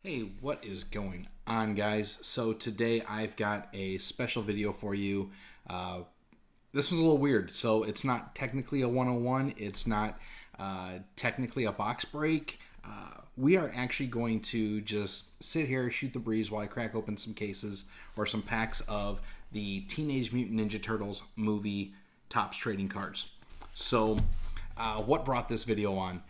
Hey, what is going on, guys? So today I've got a special video for you. This one's a little weird. So it's not technically a 101. It's not technically a box break. We are actually going to just sit here, shoot the breeze while I crack open some cases or some packs of the Teenage Mutant Ninja Turtles movie Topps trading cards. So what brought this video on?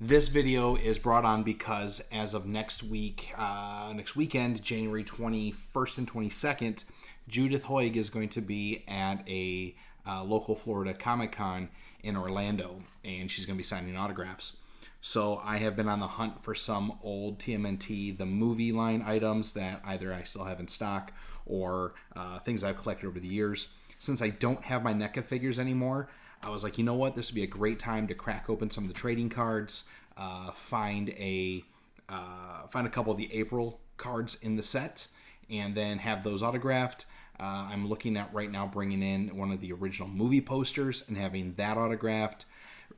This video is brought on because as of next weekend, January 21st and 22nd, Judith Hoag is going to be at a local Florida Comic-Con in Orlando, and she's going to be signing autographs. So I have been on the hunt for some old TMNT, the movie line items that either I still have in stock or things I've collected over the years. Since I don't have my NECA figures anymore, I was like, you know what? This would be a great time to crack open some of the trading cards, find a couple of the April cards in the set, and then have those autographed. I'm looking at right now bringing in one of the original movie posters and having that autographed.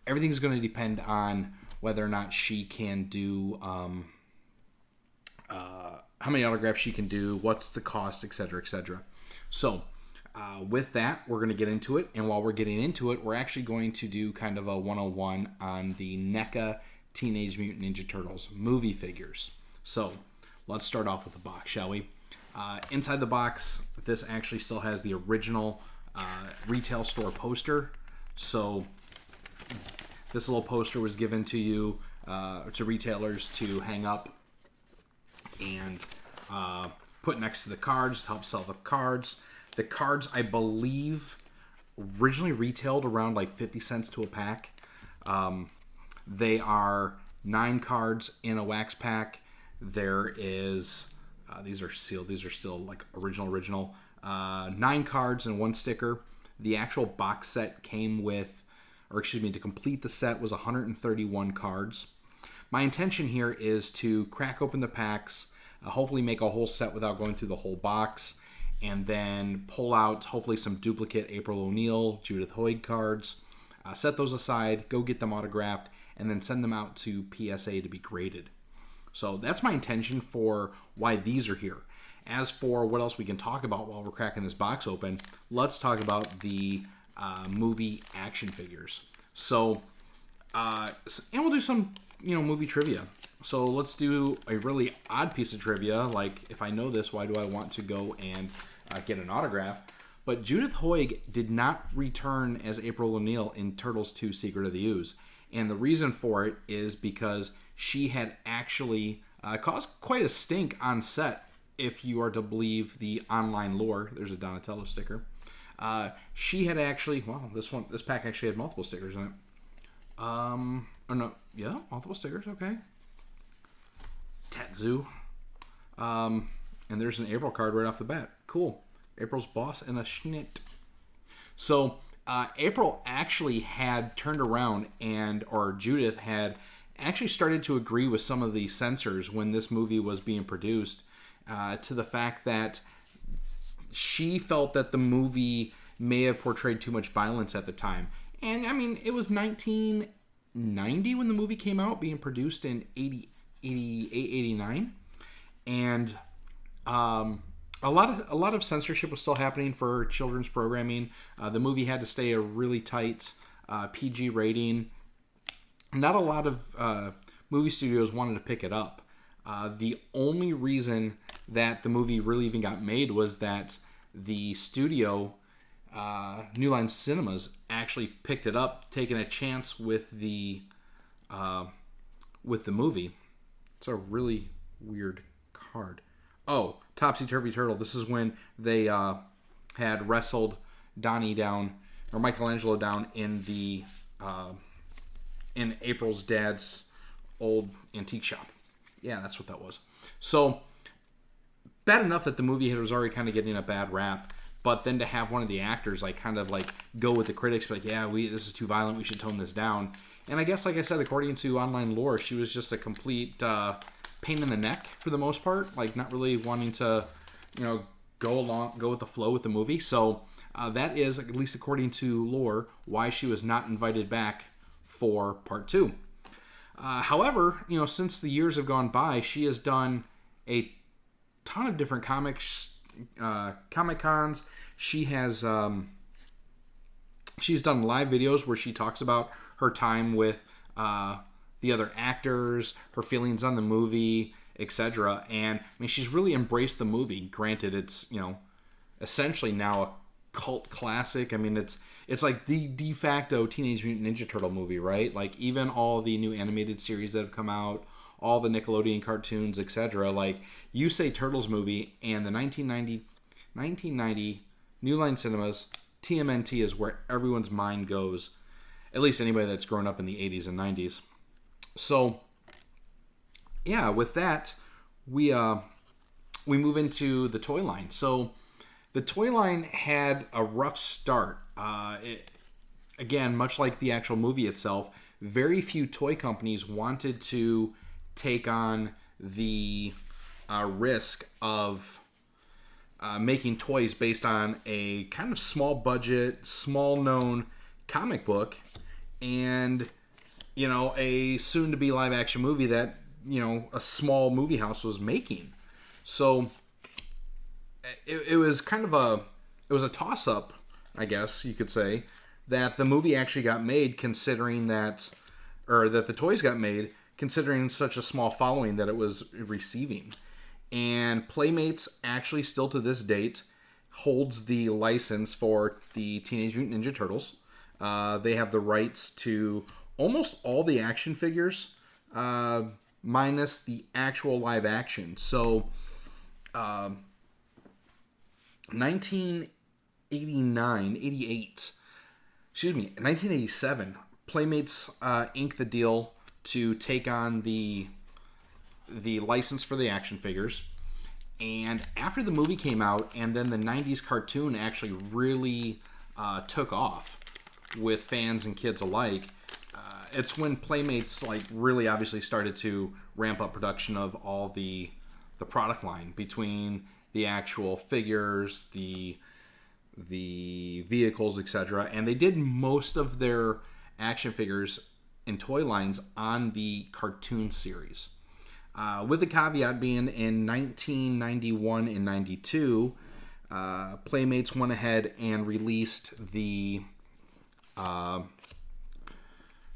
Everything's going to depend on whether or not she can do, how many autographs she can do, what's the cost, etc., etc. So, with that, we're going to get into it. And while we're getting into it, we're actually going to do kind of a 101 on the NECA Teenage Mutant Ninja Turtles movie figures. So, let's start off with the box, shall we? Inside the box, this actually still has the original retail store poster. So, this little poster was given to you, to retailers to hang up and put next to the cards to help sell the cards. The cards, I believe, originally retailed around like 50 cents to a pack. They are 9 cards in a wax pack. There is, these are sealed. These are still like original. 9 cards and 1 sticker. The actual box set came with, to complete the set was 131 cards. My intention here is to crack open the packs, hopefully make a whole set without going through the whole box, and then pull out hopefully some duplicate April O'Neil, Judith Hoyt cards, set those aside, go get them autographed, and then send them out to PSA to be graded. So that's my intention for why these are here. As for what else we can talk about while we're cracking this box open, let's talk about the movie action figures. So, and we'll do some, movie trivia. So let's do a really odd piece of trivia. Like, if I know this, why do I want to go and get an autograph? But Judith Hoag did not return as April O'Neil in Turtles 2 Secret of the Ooze. And the reason for it is because she had actually caused quite a stink on set, if you are to believe the online lore. There's a Donatello sticker. She had actually, this pack actually had multiple stickers in it. Multiple stickers, okay. Tetsu. And there's an April card right off the bat. Cool. April's boss and a Schnitt. So, April actually had turned around or Judith had actually started to agree with some of the censors when this movie was being produced, to the fact that she felt that the movie may have portrayed too much violence at the time. And, it was 1990 when the movie came out, being produced in 88, 89. And a lot of censorship was still happening for children's programming. The movie had to stay a really tight PG rating. Not a lot of movie studios wanted to pick it up. The only reason that the movie really even got made was that the studio, New Line Cinemas, actually picked it up, taking a chance with the movie. It's a really weird card. Oh, Topsy Turvy Turtle. This is when they had wrestled Donnie down, or Michelangelo down, in the in April's dad's old antique shop. Yeah, that's what that was. So, bad enough that the movie was already kind of getting a bad rap, but then to have one of the actors go with the critics, like, this is too violent, we should tone this down. And I guess, like I said, according to online lore, she was just a complete pain in the neck for the most part, like not really wanting to, go with the flow with the movie. So that is, at least according to lore, why she was not invited back for part 2. However, since the years have gone by, she has done a ton of different Comic Cons. She has she's done live videos where she talks about her time with the other actors, her feelings on the movie, etc. And I mean, she's really embraced the movie. Granted, it's essentially now a cult classic. I mean, it's like the de facto Teenage Mutant Ninja Turtle movie, right? Like even all the new animated series that have come out, all the Nickelodeon cartoons, etc. Like you say Turtles movie, and the 1990 New Line Cinemas TMNT is where everyone's mind goes. At least anybody that's grown up in the 80s and 90s. So, yeah, with that, we move into the toy line. So, the toy line had a rough start. Again, much like the actual movie itself, very few toy companies wanted to take on the risk of making toys based on a kind of small budget, small known comic book, and a soon to be live action movie that a small movie house was making. So it was kind of a toss up, I guess you could say, that the movie actually got made considering that the toys got made considering such a small following that it was receiving. And Playmates actually still to this date holds the license for the Teenage Mutant Ninja Turtles. They have the rights to almost all the action figures, minus the actual live action. So, 1987, Playmates inked the deal to take on the license for the action figures. And after the movie came out, and then the 90s cartoon actually really took off with fans and kids alike, it's when Playmates really obviously started to ramp up production of all the product line, between the actual figures, the vehicles, etc. And they did most of their action figures and toy lines on the cartoon series. With the caveat being in 1991 and 92, Playmates went ahead and released the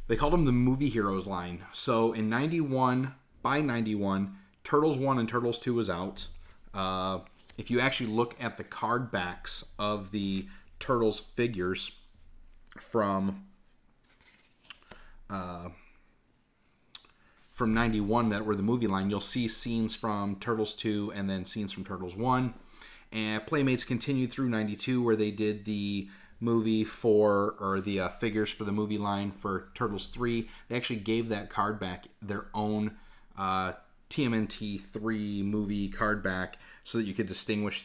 they called them the Movie Heroes line. So in 91, by 91, Turtles 1 and Turtles 2 was out. If you actually look at the card backs of the Turtles figures from 91 that were the movie line, you'll see scenes from Turtles 2 and then scenes from Turtles 1. And Playmates continued through 92, where they did the movie the figures for the movie line for Turtles 3. They actually gave that card back their own TMNT 3 movie card back, so that you could distinguish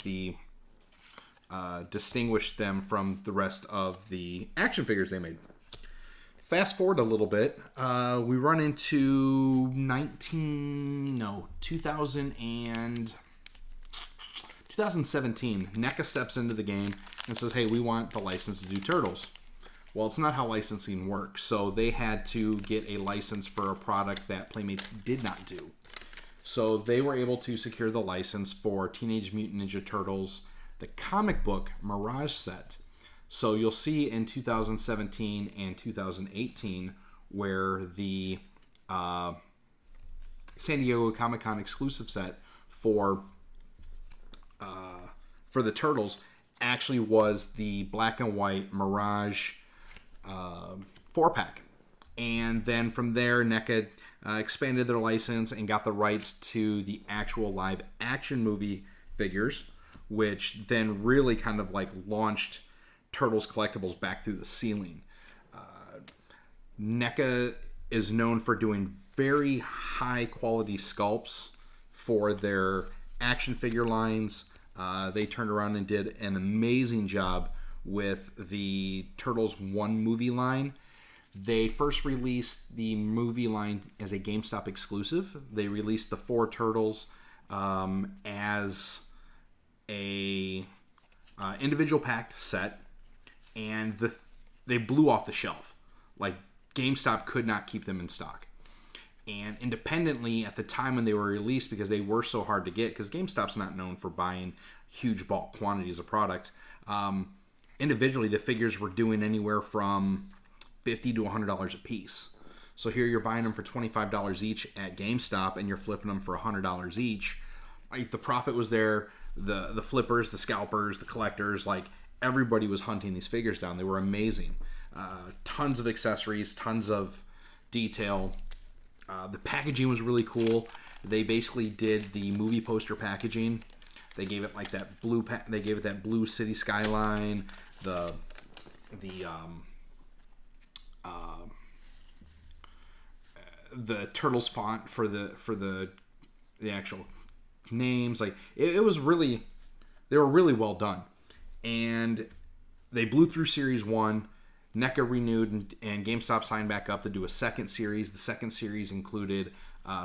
them from the rest of the action figures they made. Fast forward a little bit, we run into 2017. NECA steps into the game and says, hey, we want the license to do Turtles. Well, it's not how licensing works, so they had to get a license for a product that Playmates did not do. So they were able to secure the license for Teenage Mutant Ninja Turtles, the comic book Mirage set. So you'll see in 2017 and 2018 where the San Diego Comic-Con exclusive set for the Turtles actually was the black and white Mirage 4-pack. And then from there, NECA expanded their license and got the rights to the actual live action movie figures, which then really kind of launched Turtles collectibles back through the ceiling. NECA is known for doing very high quality sculpts for their action figure lines. They turned around and did an amazing job with the Turtles 1 movie line. They first released the movie line as a GameStop exclusive. They released the 4 Turtles as a individual packed set, and they blew off the shelf. GameStop could not keep them in stock. And independently, at the time when they were released, because they were so hard to get, because GameStop's not known for buying huge bulk quantities of product, individually the figures were doing anywhere from $50 to $100 a piece. So here you're buying them for $25 each at GameStop, and you're flipping them for $100 each. Like, the profit was there. The flippers, the scalpers, the collectors, like, everybody was hunting these figures down. They were amazing. Tons of accessories, tons of detail. The packaging was really cool. They basically did the movie poster packaging. They gave it like that blue. They gave it that blue city skyline. The Turtles font for the actual names. Like, it was really, they were really well done. And they blew through Series 1. NECA renewed, and GameStop signed back up to do a second series. The second series included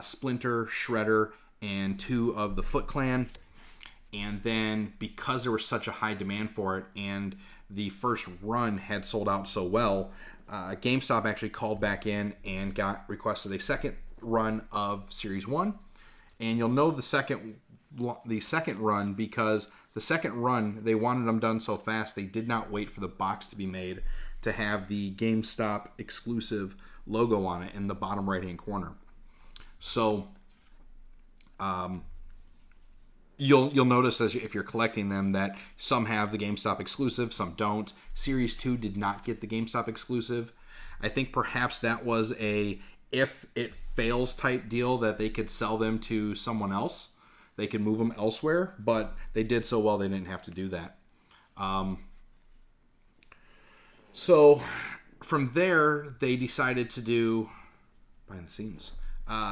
Splinter, Shredder, and 2 of the Foot Clan. And then, because there was such a high demand for it, and the first run had sold out so well, GameStop actually called back in and requested a second run of Series 1. And you'll know the second run because the second run, they wanted them done so fast, they did not wait for the box to be made to have the GameStop exclusive logo on it in the bottom right-hand corner. So, you'll notice as if you're collecting them that some have the GameStop exclusive, some don't. Series 2 did not get the GameStop exclusive. I think perhaps that was a if it fails type deal that they could sell them to someone else. They could move them elsewhere, but they did so well they didn't have to do that. So from there, they decided to do behind the scenes.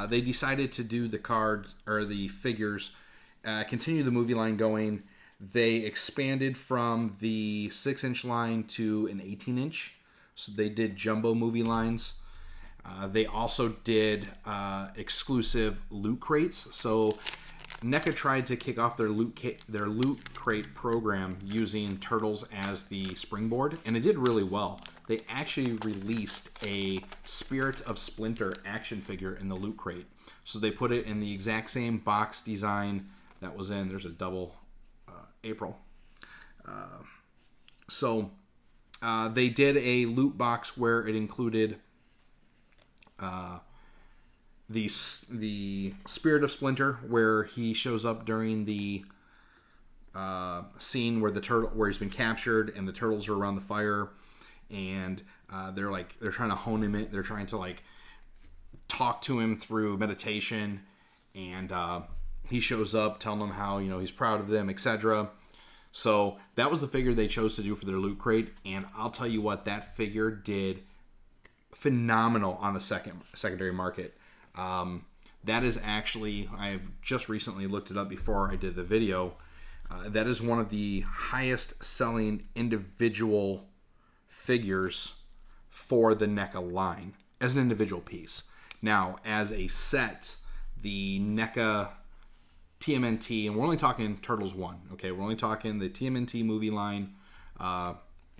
They decided to do the cards or the figures, continue the movie line going. They expanded from the 6-inch line to an 18-inch. So they did jumbo movie lines. They also did exclusive loot crates. So NECA tried to kick off their loot crate program using Turtles as the springboard, and it did really well. They actually released a Spirit of Splinter action figure in the loot crate. So they put it in the exact same box design that was in. There's a double April. So they did a loot box where it included the Spirit of Splinter, where he shows up during the scene where he's been captured and the turtles are around the fire, and they're trying to hone him in. They're trying to like talk to him through meditation, and he shows up telling them how he's proud of them, etc. So that was the figure they chose to do for their loot crate, and I'll tell you what, that figure did phenomenal on the secondary market. That is actually, I've just recently looked it up before I did the video. That is one of the highest selling individual figures for the NECA line as an individual piece. Now, as a set, the NECA TMNT, and we're only talking Turtles 1, okay? We're only talking the TMNT movie line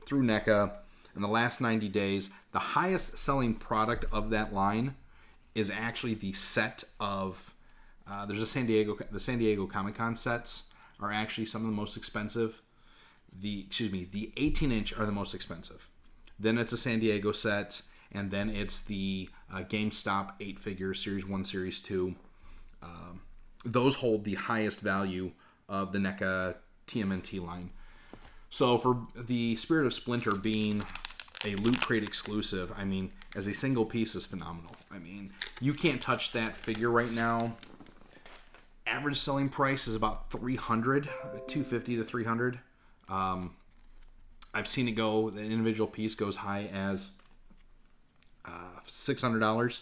through NECA. In the last 90 days, the highest selling product of that line is actually the set of there's the San Diego Comic-Con sets are actually some of the most expensive. The 18-inch are the most expensive. Then it's a San Diego set, and then it's the GameStop 8 figures, Series 1, Series 2. Those hold the highest value of the NECA TMNT line. So for the Spirit of Splinter being a loot crate exclusive, I mean, as a single piece is phenomenal. I mean, you can't touch that figure right now. Average selling price is about $300, $250 to $300. I've seen it go, the individual piece goes high as $600.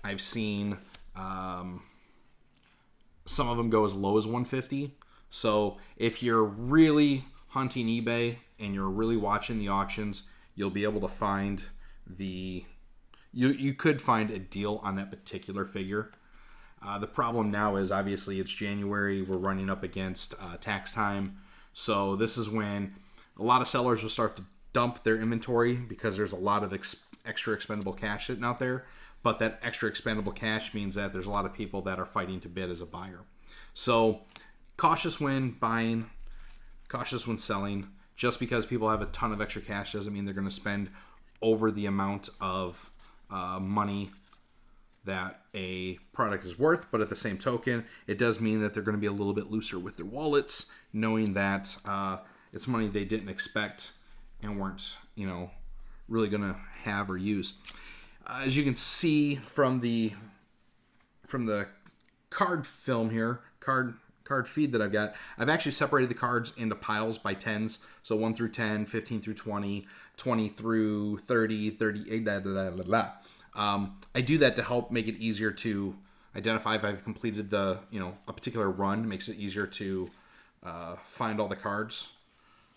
I've seen some of them go as low as $150. So if you're really hunting eBay and you're really watching the auctions, you'll be able to find you could find a deal on that particular figure. The problem now is obviously it's January. We're running up against tax time. So this is when a lot of sellers will start to dump their inventory because there's a lot of extra expendable cash sitting out there. but that extra expendable cash means that there's a lot of people that are fighting to bid as a buyer. So cautious when buying, cautious when selling. Just because people have a ton of extra cash doesn't mean they're going to spend over the amount of money that a product is worth. But at the same token, it does mean that they're going to be a little bit looser with their wallets, knowing that it's money they didn't expect and weren't, really going to have or use. As you can see from the card film here, card feed that I've got, I've actually separated the cards into piles by 10s. So 1 through 10, 15 through 20, 20 through 30, 38, I do that to help make it easier to identify if I've completed the, a particular run. It makes it easier to find all the cards.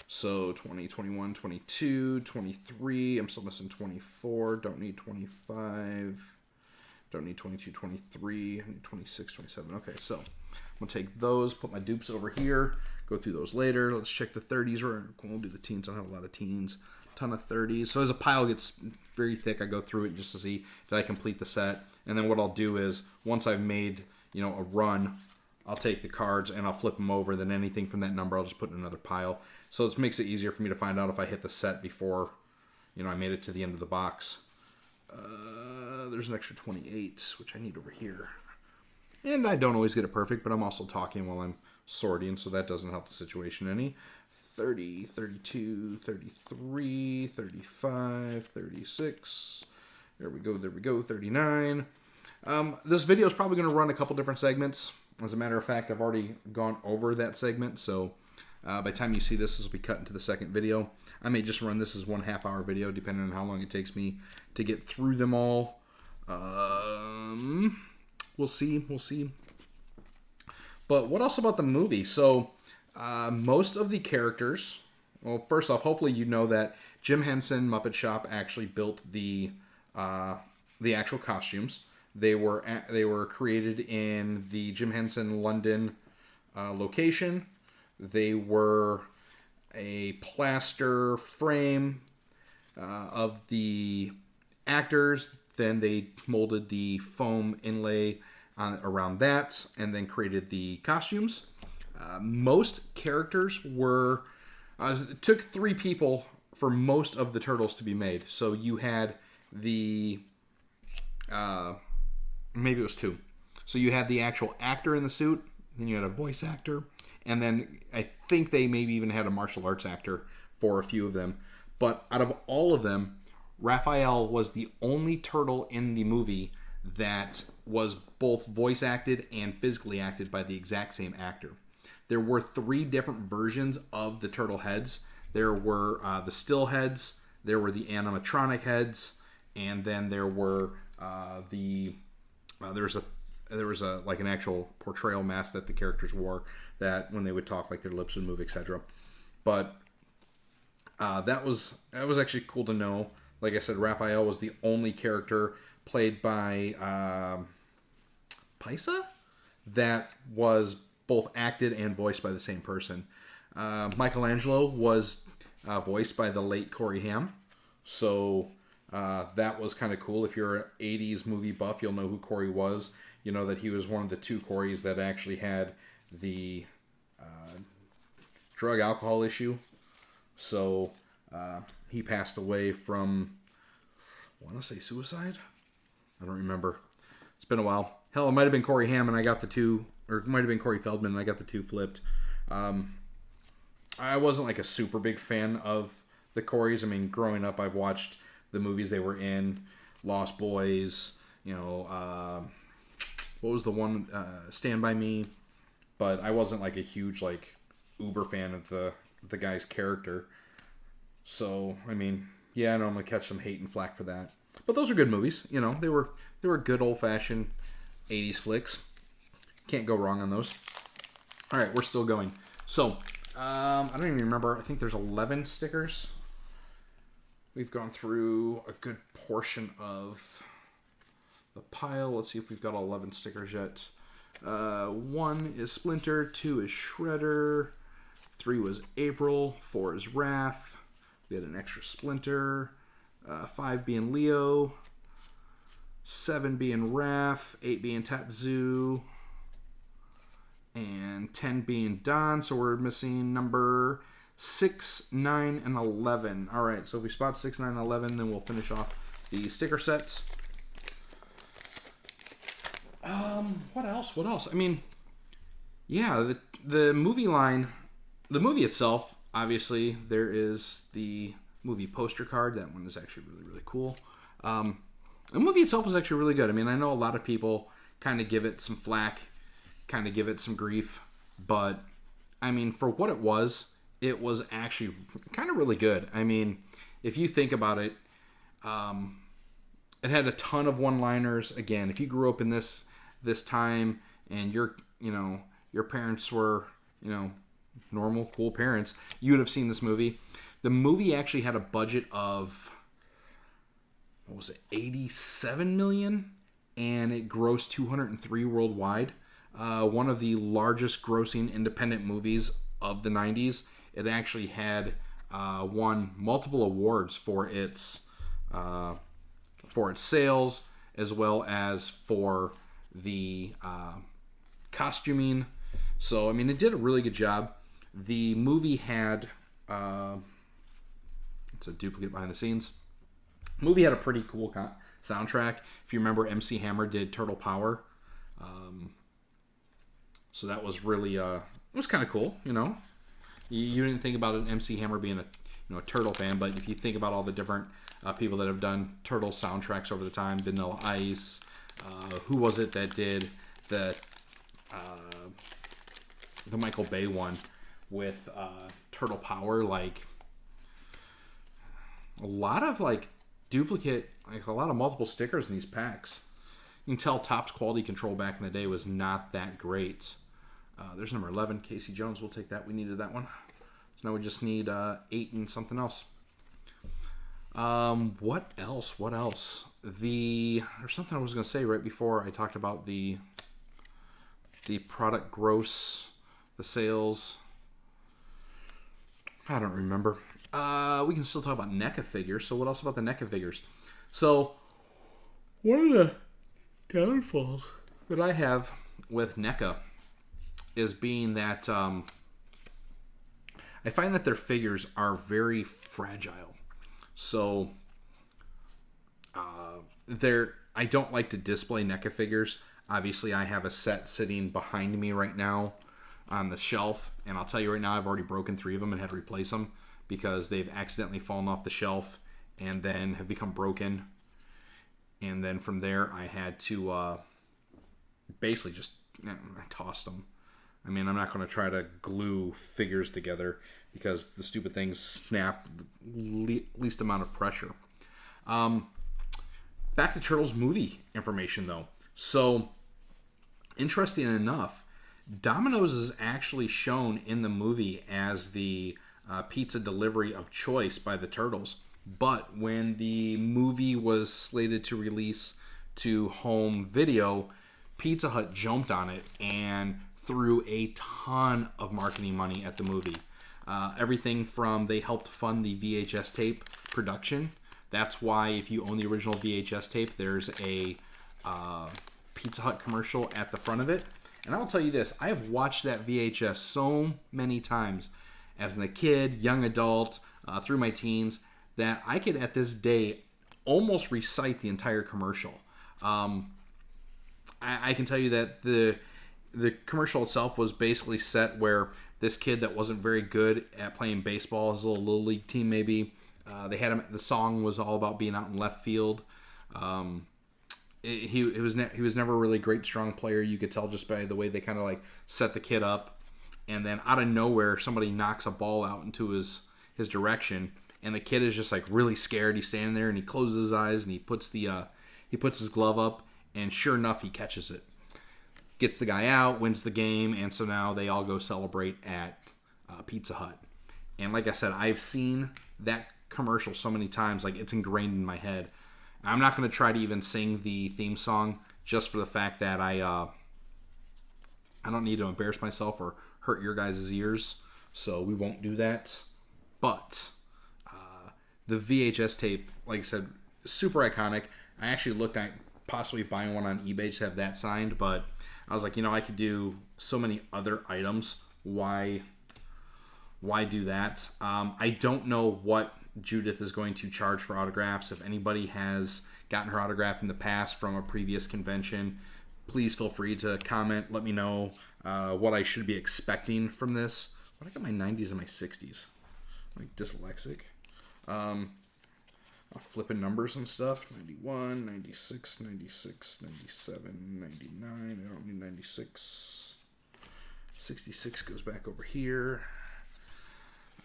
So 20, 21, 22, 23. I'm still missing 24. Don't need 25. Don't need 22, 23. I need 26, 27. Okay, so I'm going to take those, put my dupes over here, go through those later. Let's check the 30s. We'll do the teens. I don't have a lot of teens. Ton of 30s. So as a pile gets very thick, I go through it just to see, did I complete the set? And then what I'll do is, once I've made, a run, I'll take the cards and I'll flip them over. Then anything from that number, I'll just put in another pile. So it makes it easier for me to find out if I hit the set before, I made it to the end of the box. There's an extra 28, which I need over here. And I don't always get it perfect, but I'm also talking while I'm sorting, so that doesn't help the situation any. 30, 32, 33, 35, 36. There we go, 39. This video is probably going to run a couple different segments. As a matter of fact, I've already gone over that segment, so by the time you see this will be cut into the second video. I may just run this as 1.5 hour video, depending on how long it takes me to get through them all. We'll see. But what else about the movie? So, most of the characters... Well, first off, hopefully you know that Jim Henson Muppet Shop actually built the actual costumes. They were created in the Jim Henson London location. They were a plaster frame of the actors. Then they molded the foam inlay around that and then created the costumes. Most characters were... it took 3 people for most of the turtles to be made. So you had the... maybe it was 2. So you had the actual actor in the suit, then you had a voice actor, and then I think they maybe even had a martial arts actor for a few of them. But out of all of them, Raphael was the only turtle in the movie that was both voice acted and physically acted by the exact same actor. There were 3 different versions of the turtle heads. There were the still heads, there were the animatronic heads, and then there were there was a like an actual portrayal mask that the characters wore, that when they would talk, like their lips would move, etc. But that was actually cool to know. Like I said, Raphael was the only character played by Paisa that was both acted and voiced by the same person. Michelangelo was voiced by the late Corey Haim. So that was kind of cool. If you're an 80s movie buff, you'll know who Corey was. You know that he was one of the 2 Coreys that actually had the drug alcohol issue. So he passed away from, I want to say suicide? I don't remember. It's been a while. Hell, it might have been Corey Haim and I got the 2, or it might have been Corey Feldman and I got the 2 flipped. I wasn't like a super big fan of the Coreys. I mean, growing up, I've watched the movies they were in, Lost Boys, what was the one, Stand By Me, but I wasn't like a huge like uber fan of the guy's character. So, I mean, yeah, I know I'm gonna catch some hate and flack for that, but those are good movies. They were good old fashioned 80s flicks. Can't go wrong on those. All right, we're still going. So, I don't even remember. I think there's 11 stickers. We've gone through a good portion of the pile. Let's see if we've got 11 stickers yet. 1 is Splinter, 2 is Shredder, 3 was April, 4 is Raph. We had an extra Splinter, 5 being Leo, 7 being Raph, 8 being Tatsu, and 10 being Don. So we're missing number 6, 9, and 11. All right, so if we spot 6, 9, and 11, then we'll finish off the sticker sets. What else? I mean, yeah, the movie line, the movie itself, obviously, there is the movie poster card. That one is actually really, really cool. The movie itself was actually really good. I mean, I know a lot of people kind of give it some flack, kind of give it some grief, but I mean, for what it was actually kind of really good. I mean, if you think about it, it had a ton of one-liners. Again, if you grew up in this time and your parents were, normal, cool parents, you would have seen this movie. The movie actually had a budget of, what was it, 87 million, and it grossed 203 worldwide. One of the largest grossing independent movies of the 90s. It actually had won multiple awards for its sales, as well as for the costuming. So, I mean, it did a really good job. The movie had, it's a duplicate behind the scenes. The movie had a pretty cool soundtrack. If you remember, MC Hammer did Turtle Power. So that was really, it was kind of cool, You didn't think about an MC Hammer being a Turtle fan, but if you think about all the different people that have done Turtle soundtracks over the time, Vanilla Ice, who was it that did the Michael Bay one with Turtle Power? Like a lot of duplicate, a lot of multiple stickers in these packs. You can tell Topps quality control back in the day was not that great. There's number 11, Casey Jones. We'll take that. We needed that one. So now we just need 8 and something else. What else? There's something I was going to say right before I talked about the product gross, the sales. I don't remember. We can still talk about NECA figures. So what else about the NECA figures? So one of the downfalls that I have with NECA is being that I find that their figures are very fragile. So I don't like to display NECA figures. Obviously, I have a set sitting behind me right now on the shelf, and I'll tell you right now, I've already broken 3 of them and had to replace them because they've accidentally fallen off the shelf and then have become broken. And then from there, I had to basically just I tossed them. I mean, I'm not going to try to glue figures together because the stupid things snap least amount of pressure. Back to Turtles movie information, though. So, interesting enough, Domino's is actually shown in the movie as the pizza delivery of choice by the Turtles. But when the movie was slated to release to home video, Pizza Hut jumped on it and threw a ton of marketing money at the movie. Everything from they helped fund the VHS tape production. That's why if you own the original VHS tape, there's a Pizza Hut commercial at the front of it. And I'll tell you this, I have watched that VHS so many times as a kid, young adult, through my teens, that I could at this day almost recite the entire commercial. I can tell you that the commercial itself was basically set where this kid that wasn't very good at playing baseball, his little league team maybe, they had him. The song was all about being out in left field. He was never a really great strong player. You could tell just by the way they kind of set the kid up, and then out of nowhere somebody knocks a ball out into his direction, and the kid is just really scared. He's standing there and he closes his eyes and he puts his glove up, and sure enough he catches it. Gets the guy out, wins the game, and so now they all go celebrate at Pizza Hut. And like I said, I've seen that commercial so many times, it's ingrained in my head. I'm not going to try to even sing the theme song just for the fact that I don't need to embarrass myself or hurt your guys' ears, so we won't do that. But the VHS tape, like I said, super iconic. I actually looked at possibly buying one on eBay to have that signed, but I was like, I could do so many other items. Why do that? I don't know what Judith is going to charge for autographs. If anybody has gotten her autograph in the past from a previous convention, please feel free to comment. Let me know what I should be expecting from this. What, I got my 90s and my 60s. Like dyslexic. Flipping numbers and stuff. 91, 96, 96, 97, 99. I don't need 96. 66 goes back over here.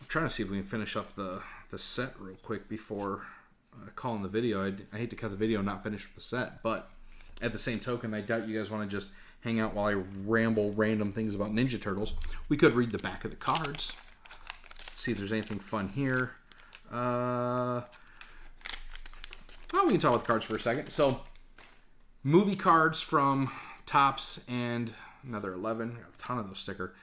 I'm trying to see if we can finish up the set real quick before calling the video. I hate to cut the video and not finish with the set, but at the same token, I doubt you guys want to just hang out while I ramble random things about Ninja Turtles. We could read the back of the cards. See if there's anything fun here. Well, we can talk about the cards for a second. So, movie cards from Topps and another 11. Got a ton of those sticker.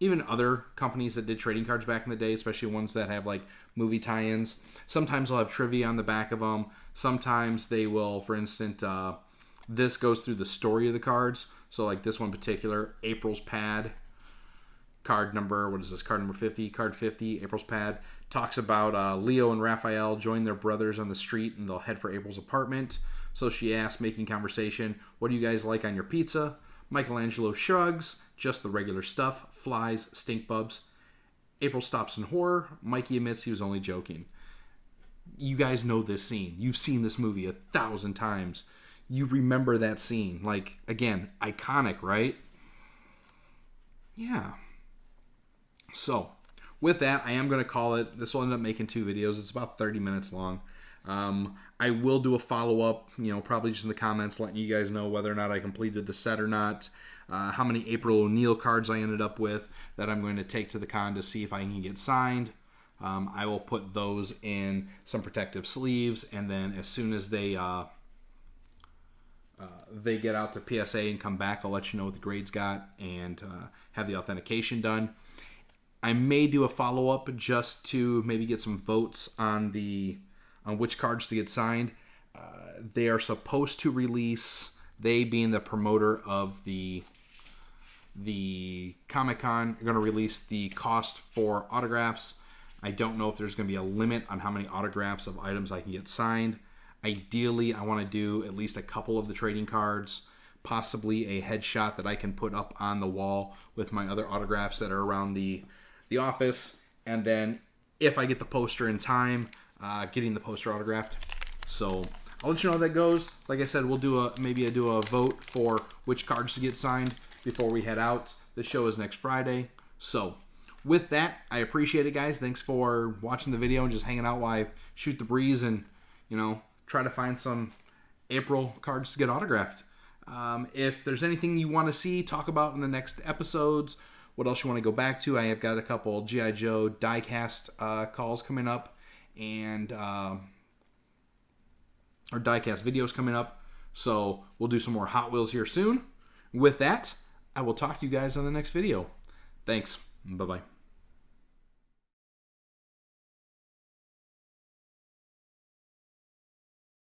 Even other companies that did trading cards back in the day, especially ones that have like movie tie-ins. Sometimes they'll have trivia on the back of them. Sometimes they will, for instance, this goes through the story of the cards. So like this one in particular, April's Pad. Card number, what is this? Card number 50. Card 50, April's Pad. Talks about Leo and Raphael join their brothers on the street and they'll head for April's apartment. So she asks, making conversation, what do you guys like on your pizza? Michelangelo shrugs, just the regular stuff, flies, stink bugs. April stops in horror. Mikey admits he was only joking. You guys know this scene. You've seen this movie 1,000 times. You remember that scene. Like, again, iconic, right? Yeah. So, with that, I am going to call it. This will end up making 2 videos. It's about 30 minutes long. I will do a follow-up, probably just in the comments, letting you guys know whether or not I completed the set or not. How many April O'Neil cards I ended up with that I'm going to take to the con to see if I can get signed. I will put those in some protective sleeves, and then as soon as they get out to PSA and come back, I'll let you know what the grades got and have the authentication done. I may do a follow-up just to maybe get some votes on which cards to get signed. They are supposed to release, they being the promoter of the Comic-Con, are going to release the cost for autographs. I don't know if there's going to be a limit on how many autographs of items I can get signed. Ideally, I want to do at least a couple of the trading cards, possibly a headshot that I can put up on the wall with my other autographs that are around the office, and then if I get the poster in time, getting the poster autographed. So I'll let you know how that goes. Like I said, we'll do a vote for which cards to get signed before we head out. The show is next Friday. So with that, I appreciate it, guys. Thanks for watching the video and just hanging out while I shoot the breeze and try to find some April cards to get autographed. If there's anything you want to see, talk about in the next episodes, what else you want to go back to, I have got a couple G.I. Joe diecast calls coming up, and or diecast videos coming up. So we'll do some more Hot Wheels here soon. With that, I will talk to you guys on the next video. Thanks. Bye-bye.